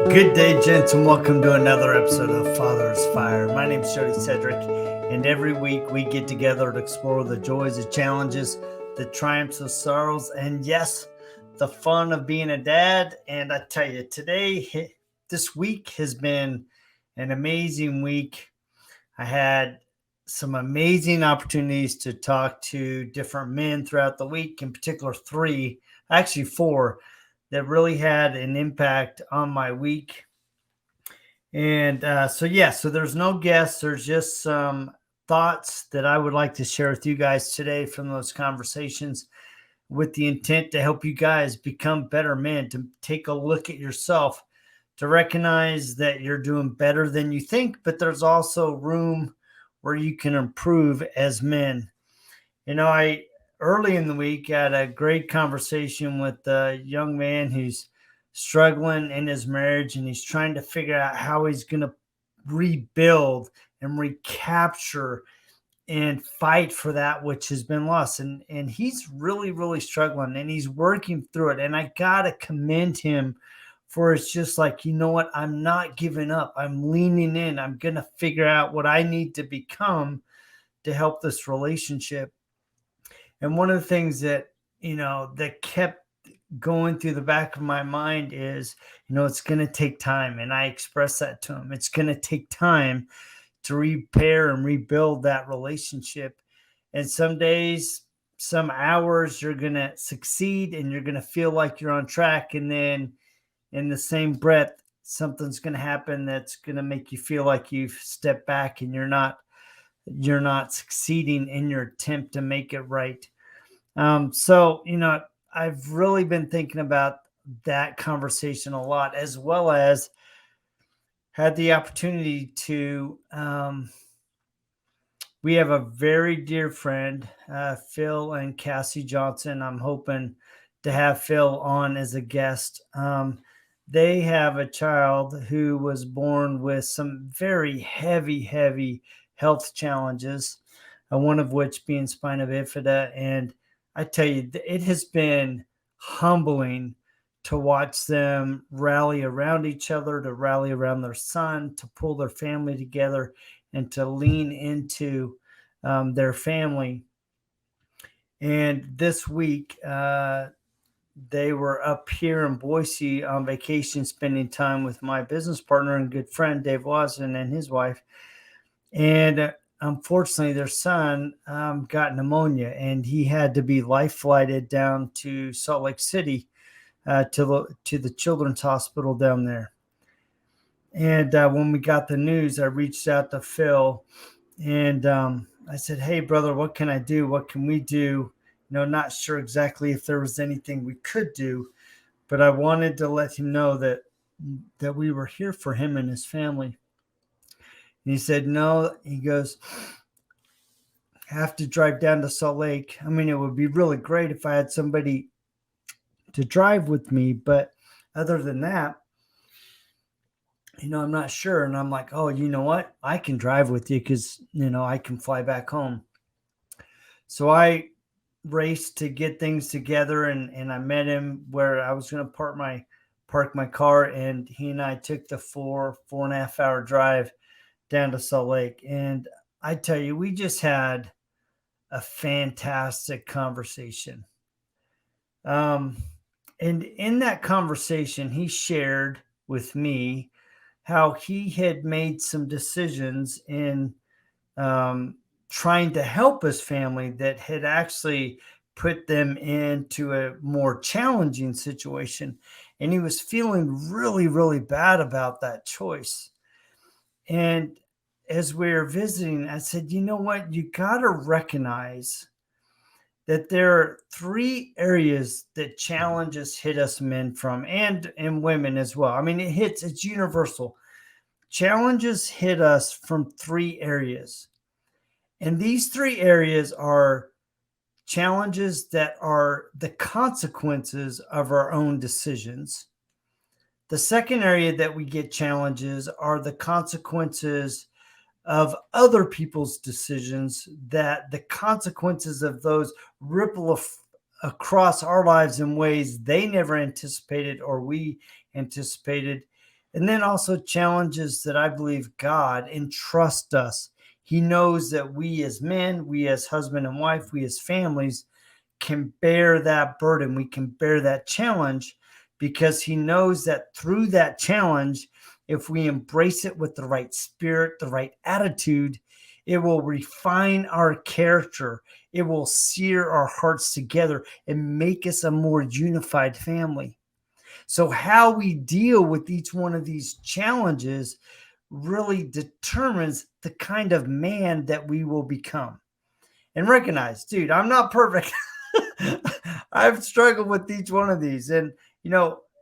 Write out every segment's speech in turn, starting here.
Good day, gents, and welcome to another episode of Father's Fire. My name is Jody Sedrick, and every week we get together to explore the joys, the challenges, the triumphs, the sorrows, and yes, the fun of being a dad. And I tell you, this week has been an amazing week. I had some amazing opportunities to talk to different men throughout the week, in particular three, actually four, that really had an impact on my week. And so there's no guests. There's just some thoughts that I would like to share with you guys today from those conversations with the intent to help you guys become better men, to take a look at yourself, to recognize that you're doing better than you think, but there's also room where you can improve as men. I early in the week had a great conversation with a young man who's struggling in his marriage, and he's trying to figure out how he's going to rebuild and recapture and fight for that which has been lost. And he's really struggling, and he's working through it. And I gotta commend him for it's just like, you know what, I'm not giving up. I'm leaning in. I'm gonna figure out what I need to become to help this relationship. And one of the things that kept going through the back of my mind is, it's going to take time. And I expressed that to him. It's going to take time to repair and rebuild that relationship. And some days, some hours, you're going to succeed and you're going to feel like you're on track. And then in the same breath, something's going to happen that's going to make you feel like you've stepped back and you're not succeeding in your attempt to make it right. I've really been thinking about that conversation a lot, as well as had the opportunity to, we have a very dear friend, Phil and Cassie Johnson. I'm hoping to have Phil on as a guest. They have a child who was born with some very heavy health challenges, one of which being spina bifida. And I tell you, it has been humbling to watch them rally around each other, to rally around their son, to pull their family together, and to lean into their family. And this week, they were up here in Boise on vacation, spending time with my business partner and good friend, Dave Watson, and his wife. And unfortunately, their son got pneumonia, and he had to be life flighted down to Salt Lake City to the children's hospital down there. And when we got the news, I reached out to Phil, and I said, "Hey, brother, what can I do? What can we do?" Not sure exactly if there was anything we could do, but I wanted to let him know that we were here for him and his family. And he said, "No," he goes, "have to drive down to Salt Lake. I mean, it would be really great if I had somebody to drive with me, but other than that, I'm not sure." And I'm like, "Oh, you know what? I can drive with you because, I can fly back home." So I raced to get things together, and I met him where I was going to park my car, and he and I took the 4.5 hour drive down to Salt Lake. And I tell you, we just had a fantastic conversation. And in that conversation, he shared with me how he had made some decisions in trying to help his family that had actually put them into a more challenging situation. And he was feeling really bad about that choice. And as we were visiting, I said, "You know what? You got to recognize that there are three areas that challenges hit us men from, and women as well. I mean, it's universal. Challenges hit us from three areas. And these three areas are challenges that are the consequences of our own decisions. The second area that we get challenges are the consequences of other people's decisions, that the consequences of those ripple across our lives in ways they never anticipated or we anticipated. And then also challenges that I believe God entrusts us. He knows that we as men, we as husband and wife, we as families can bear that burden. We can bear that challenge because he knows that through that challenge, if we embrace it with the right spirit, the right attitude, it will refine our character. It will sear our hearts together and make us a more unified family. So, how we deal with each one of these challenges really determines the kind of man that we will become. And recognize, dude, I'm not perfect. I've struggled with each one of these. And,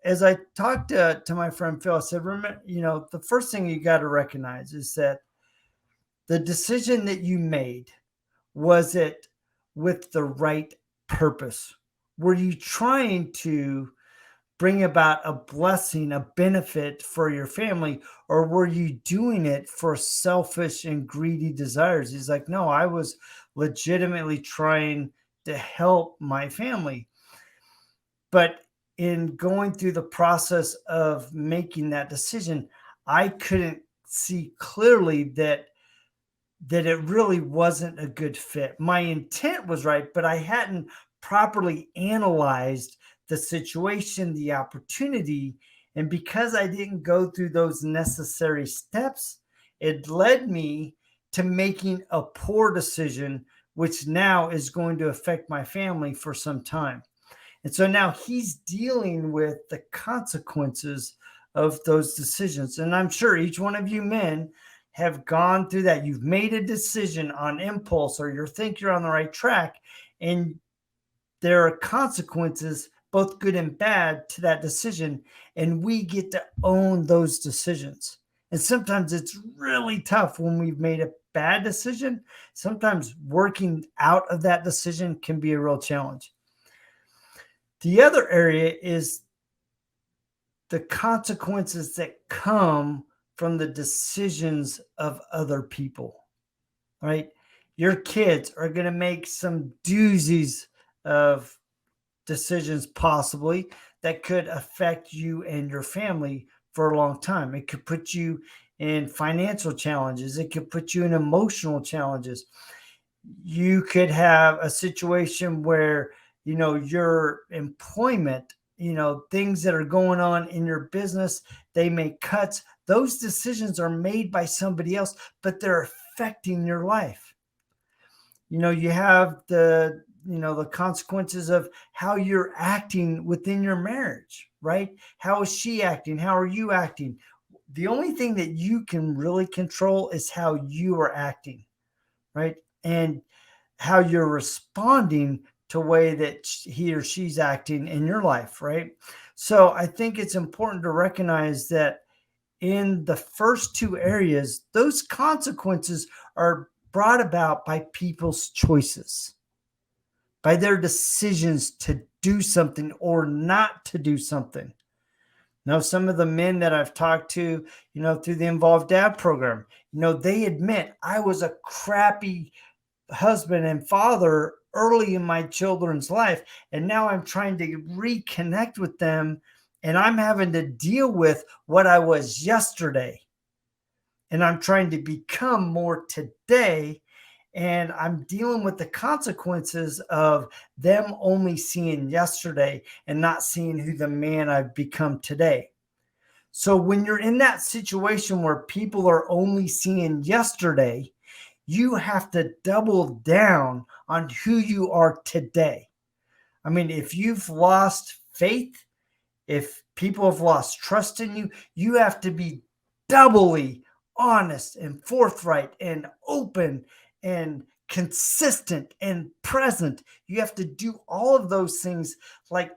as I talked to my friend Phil, I said, remember, the first thing you got to recognize is that the decision that you made, was it with the right purpose? Were you trying to bring about a blessing, a benefit for your family, or were you doing it for selfish and greedy desires? He's like, no, I was legitimately trying to help my family. But in going through the process of making that decision, I couldn't see clearly that it really wasn't a good fit. My intent was right, but I hadn't properly analyzed the situation, the opportunity. And because I didn't go through those necessary steps, it led me to making a poor decision, which now is going to affect my family for some time. And so now he's dealing with the consequences of those decisions. And I'm sure each one of you men have gone through that. You've made a decision on impulse, or you think you're on the right track, and there are consequences, both good and bad, to that decision. And we get to own those decisions. And sometimes it's really tough when we've made a bad decision. Sometimes working out of that decision can be a real challenge. The other area is the consequences that come from the decisions of other people, right? Your kids are going to make some doozies of decisions, possibly, that could affect you and your family for a long time. It could put you in financial challenges, it could put you in emotional challenges. You could have a situation where, your employment, things that are going on in your business, they make cuts. Those decisions are made by somebody else, but they're affecting your life. You have the consequences of how you're acting within your marriage, right? How is she acting? How are you acting? The only thing that you can really control is how you are acting, right? And how you're responding to the way that he or she's acting in your life, right? So I think it's important to recognize that in the first two areas, those consequences are brought about by people's choices, by their decisions to do something or not to do something. Now, some of the men that I've talked to, through the Involved Dad program, they admit I was a crappy husband and father early in my children's life. And now I'm trying to reconnect with them, and I'm having to deal with what I was yesterday. And I'm trying to become more today. And I'm dealing with the consequences of them only seeing yesterday and not seeing who the man I've become today. So when you're in that situation where people are only seeing yesterday, you have to double down on who you are today. I mean, if you've lost faith, if people have lost trust in you, you have to be doubly honest and forthright and open and consistent and present. You have to do all of those things, like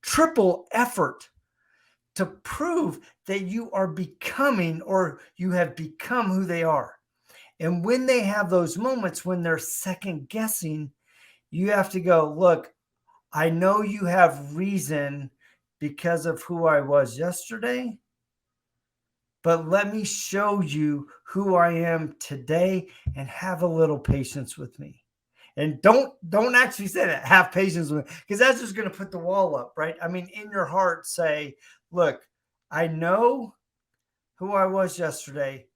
triple effort, to prove that you are becoming, or you have become, who they are. And when they have those moments when they're second guessing, you have to go, look, I know you have reason because of who I was yesterday, but let me show you who I am today, and have a little patience with me. And don't actually say that, have patience with me, because that's just going to put the wall up, right? I mean, in your heart, say, look, I know who I was yesterday,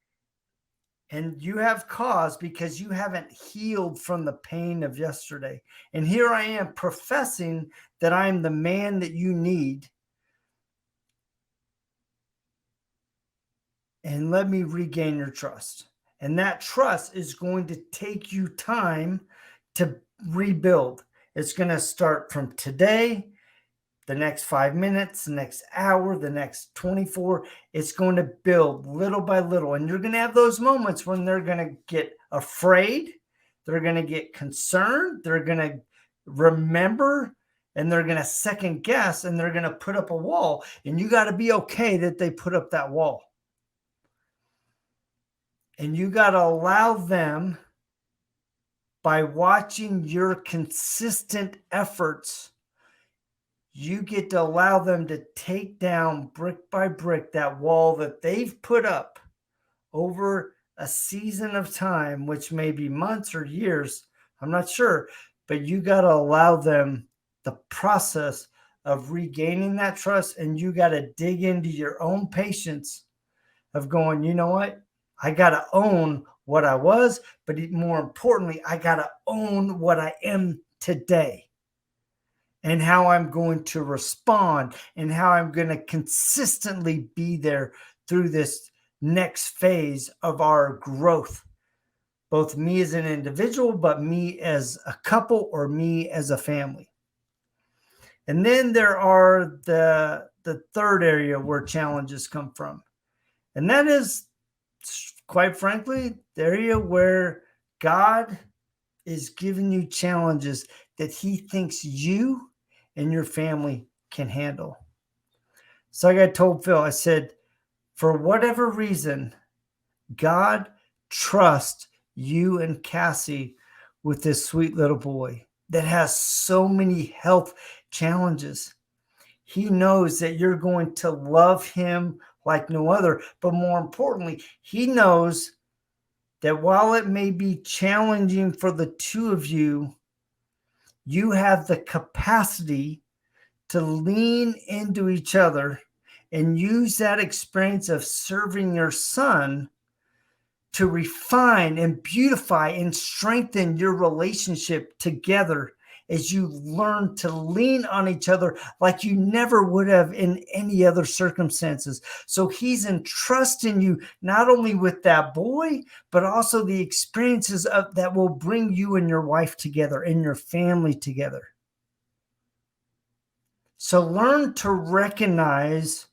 and you have cause because you haven't healed from the pain of yesterday. And here I am professing that I'm the man that you need. And let me regain your trust. And that trust is going to take you time to rebuild. It's going to start from today, the next 5 minutes, the next hour, the next 24. It's going to build little by little. And you're going to have those moments when they're going to get afraid, they're going to get concerned, they're going to remember, and they're going to second guess, and they're going to put up a wall. And you got to be okay that they put up that wall. And you got to allow them, by watching your consistent efforts, you get to allow them to take down brick by brick that wall that they've put up over a season of time, which may be months or years. I'm not sure, but you got to allow them the process of regaining that trust. And you got to dig into your own patience of going, you know what? I got to own what I was, but more importantly, I got to own what I am today and how I'm going to respond and how I'm going to consistently be there through this next phase of our growth, both me as an individual, but me as a couple or me as a family. And then there are the third area where challenges come from. And that is, quite frankly, the area where God is giving you challenges that he thinks you and your family can handle. So like I told Phil, I said, for whatever reason, God trusts you and Cassie with this sweet little boy that has so many health challenges. He knows that you're going to love him like no other. But more importantly, he knows that while it may be challenging for the two of you, you have the capacity to lean into each other and use that experience of serving your son to refine and beautify and strengthen your relationship together as you learn to lean on each other like you never would have in any other circumstances. So he's entrusting you not only with that boy, but also the experiences that will bring you and your wife together and your family together. So learn to recognize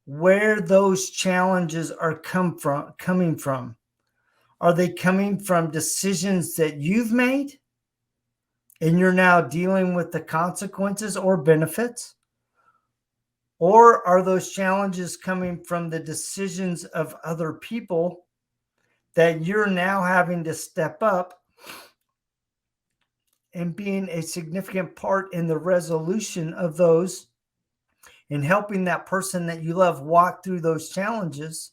where those challenges are coming from. Are they coming from decisions that you've made and you're now dealing with the consequences or benefits? Or are those challenges coming from the decisions of other people that you're now having to step up and being a significant part in the resolution of those and helping that person that you love walk through those challenges?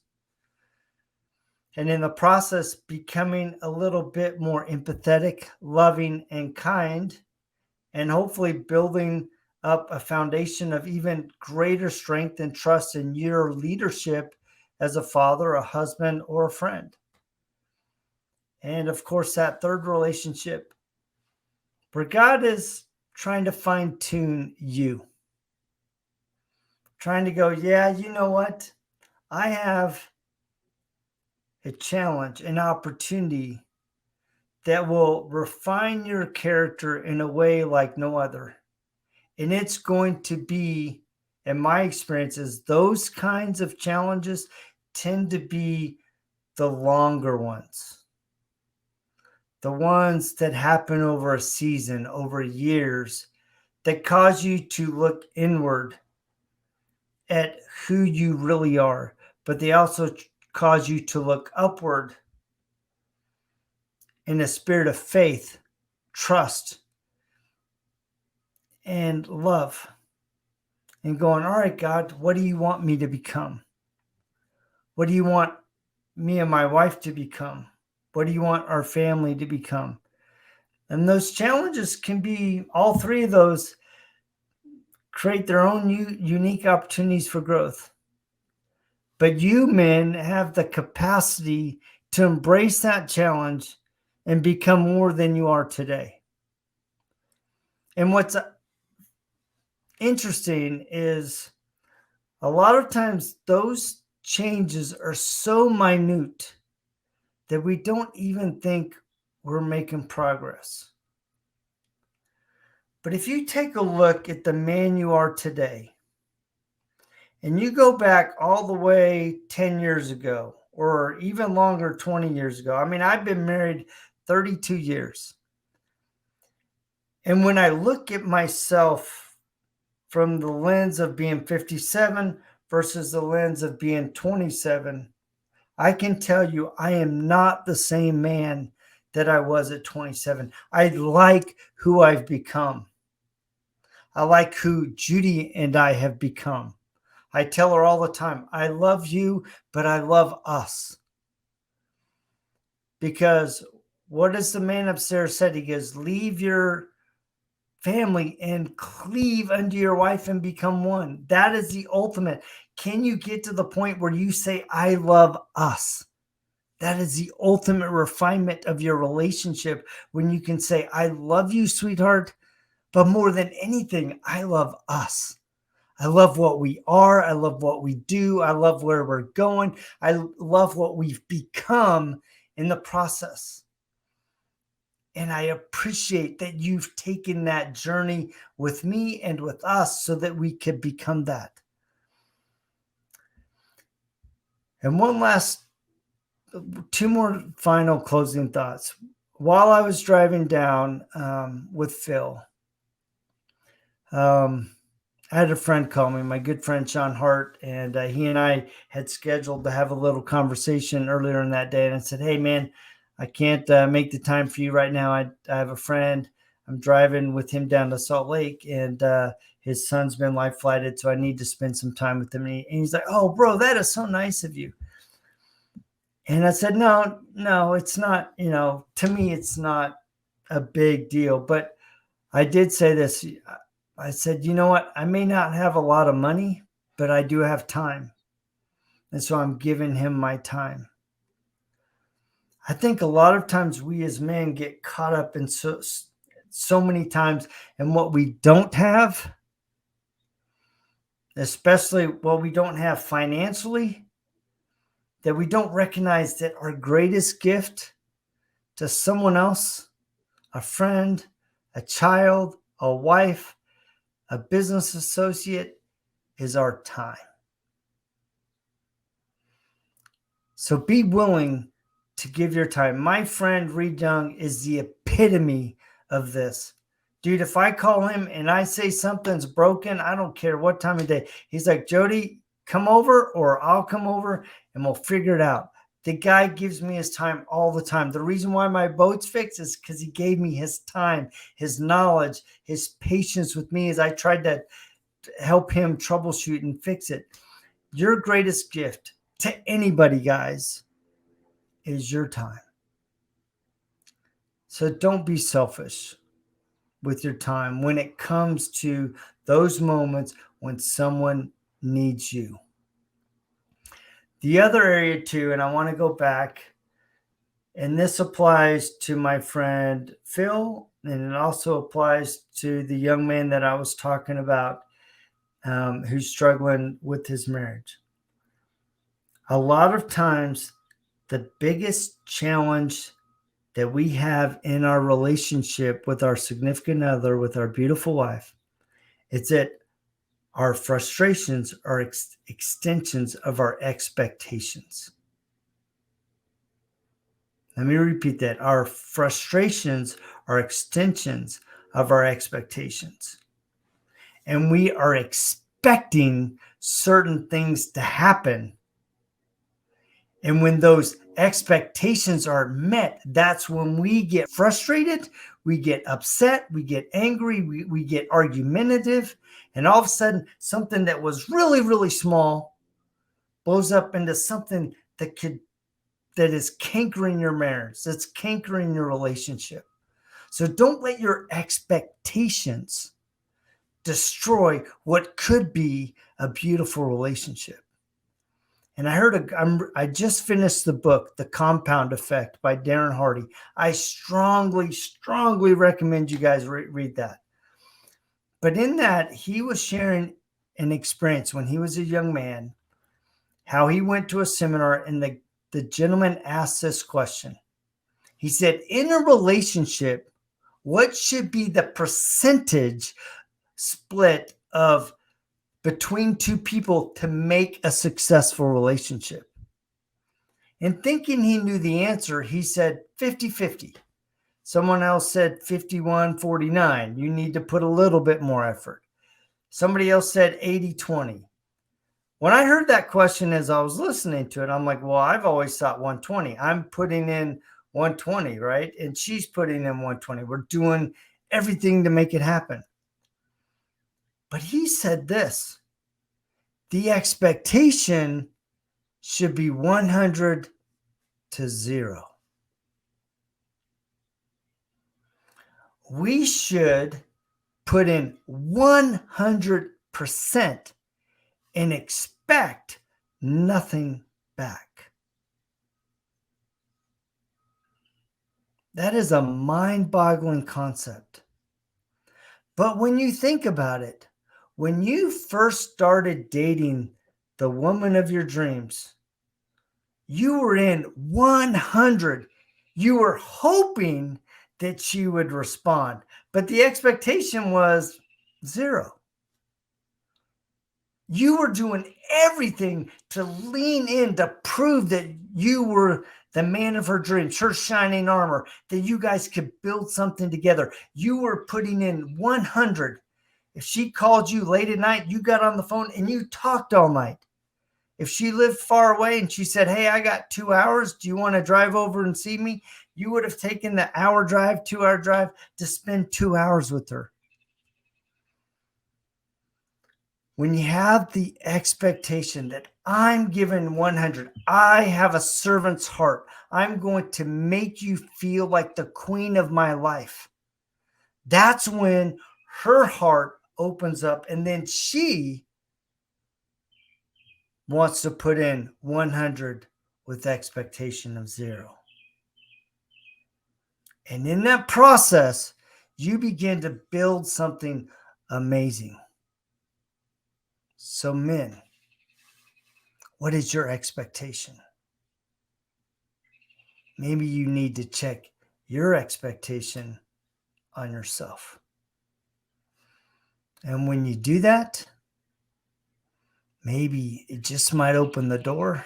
And in the process, becoming a little bit more empathetic, loving, and kind, and hopefully building up a foundation of even greater strength and trust in your leadership as a father, a husband, or a friend. And of course, that third relationship where God is trying to fine tune you, trying to go, yeah, you know what? I have a challenge, an opportunity that will refine your character in a way like no other. And it's going to be, in my experiences, those kinds of challenges tend to be the longer ones. The ones that happen over a season, over years, that cause you to look inward at who you really are. But they also cause you to look upward in a spirit of faith, trust, and love. And going, all right, God, what do you want me to become? What do you want me and my wife to become? What do you want our family to become? And those challenges can be, all three of those create their own unique opportunities for growth. But you men have the capacity to embrace that challenge and become more than you are today. And what's interesting is a lot of times those changes are so minute that we don't even think we're making progress. But if you take a look at the man you are today, and you go back all the way 10 years ago, or even longer, 20 years ago. I mean, I've been married 32 years. And when I look at myself from the lens of being 57 versus the lens of being 27, I can tell you I am not the same man that I was at 27. I like who I've become. I like who Judy and I have become. I tell her all the time, I love you, but I love us. Because what does the man upstairs said? He goes, leave your family and cleave unto your wife and become one. That is the ultimate. Can you get to the point where you say, I love us? That is the ultimate refinement of your relationship, when you can say, I love you, sweetheart, but more than anything, I love us. I love what we are. I love what we do. I love where we're going. I love what we've become in the process. And I appreciate that you've taken that journey with me and with us so that we could become that. And two more final closing thoughts. While I was driving down with Phil, I had a friend call me, my good friend Sean Hart, and he and I had scheduled to have a little conversation earlier in that day. And I said, hey, man, I can't make the time for you right now. I have a friend. I'm driving with him down to Salt Lake, and his son's been life flighted, so I need to spend some time with him. And he's like, oh, bro, that is so nice of you. And I said, no, it's not, to me, it's not a big deal. But I did say this. I said, you know what? I may not have a lot of money, but I do have time. And so I'm giving him my time. I think a lot of times we as men get caught up in so many times in what we don't have, especially what we don't have financially, that we don't recognize that our greatest gift to someone else, a friend, a child, a wife, a business associate, is our time. So be willing to give your time. My friend Reed Young is the epitome of this. Dude, if I call him and I say something's broken, I don't care what time of day. He's like, Jody, come over, or I'll come over and we'll figure it out. The guy gives me his time all the time. The reason why my boat's fixed is because he gave me his time, his knowledge, his patience with me as I tried to help him troubleshoot and fix it. Your greatest gift to anybody, guys, is your time. So don't be selfish with your time when it comes to those moments when someone needs you. The other area too, and I want to go back, and this applies to my friend Phil, and it also applies to the young man that I was talking about who's struggling with his marriage. A lot of times, the biggest challenge that we have in our relationship with our significant other, with our beautiful wife, it's that our frustrations are extensions of our expectations. Let me repeat that. Our frustrations are extensions of our expectations. And we are expecting certain things to happen. And when those expectations are met, that's when we get frustrated, we get upset, we get angry, we get argumentative, and all of a sudden something that was really, really small blows up into something that is cankering your marriage, that's cankering your relationship. So don't let your expectations destroy what could be a beautiful relationship. And I just finished the book, The Compound Effect by Darren Hardy. I strongly, strongly recommend you guys read that. But in that, he was sharing an experience when he was a young man, how he went to a seminar, and the gentleman asked this question. He said, in a relationship, what should be the percentage split of between two people to make a successful relationship? And thinking he knew the answer, he said 50-50. Someone else said 51-49. You need to put a little bit more effort. Somebody else said 80-20. When I heard that question as I was listening to it, I'm like, well, I've always thought 120. I'm putting in 120, right? And she's putting in 120. We're doing everything to make it happen. But he said this: the expectation should be 100-0. We should put in 100% and expect nothing back. That is a mind-boggling concept. But when you think about it, when you first started dating the woman of your dreams, you were in 100. You were hoping that she would respond, but the expectation was 0. You were doing everything to lean in to prove that you were the man of her dreams, her shining armor, that you guys could build something together. You were putting in 100. If she called you late at night, you got on the phone and you talked all night. If she lived far away and she said, hey, I got 2 hours, do you want to drive over and see me? You would have taken the 2-hour drive to spend 2 hours with her. When you have the expectation that I'm given 100, I have a servant's heart, I'm going to make you feel like the queen of my life. That's when her heart opens up, and then she wants to put in 100 with expectation of 0. And in that process, you begin to build something amazing. So men, what is your expectation? Maybe you need to check your expectation on yourself. And when you do that, maybe it just might open the door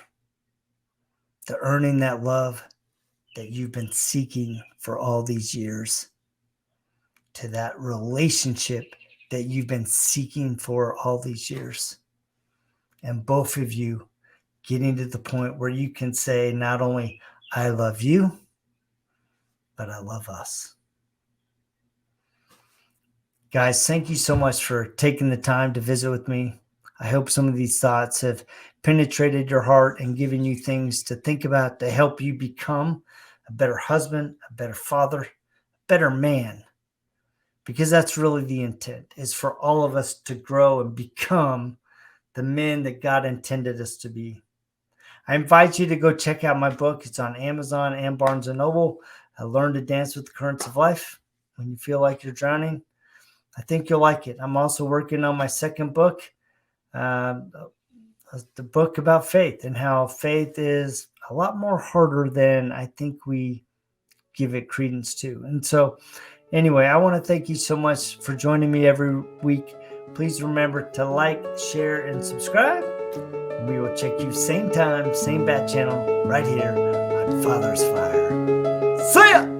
to earning that love that you've been seeking for all these years, to that relationship that you've been seeking for all these years. And both of you getting to the point where you can say, not only I love you, but I love us. Guys, thank you so much for taking the time to visit with me. I hope some of these thoughts have penetrated your heart and given you things to think about to help you become a better husband, a better father, a better man. Because that's really the intent, is for all of us to grow and become the men that God intended us to be. I invite you to go check out my book. It's on Amazon and Barnes & Noble. Learn to Dance with the Currents of Life When You Feel Like You're Drowning. I think you'll like it. I'm also working on my second book, the book about faith, and how faith is a lot more harder than I think we give it credence to. And so anyway, I want to thank you so much for joining me every week. Please remember to like, share, and subscribe. We will check you same time, same bat channel, right here on Father's Fire. See ya!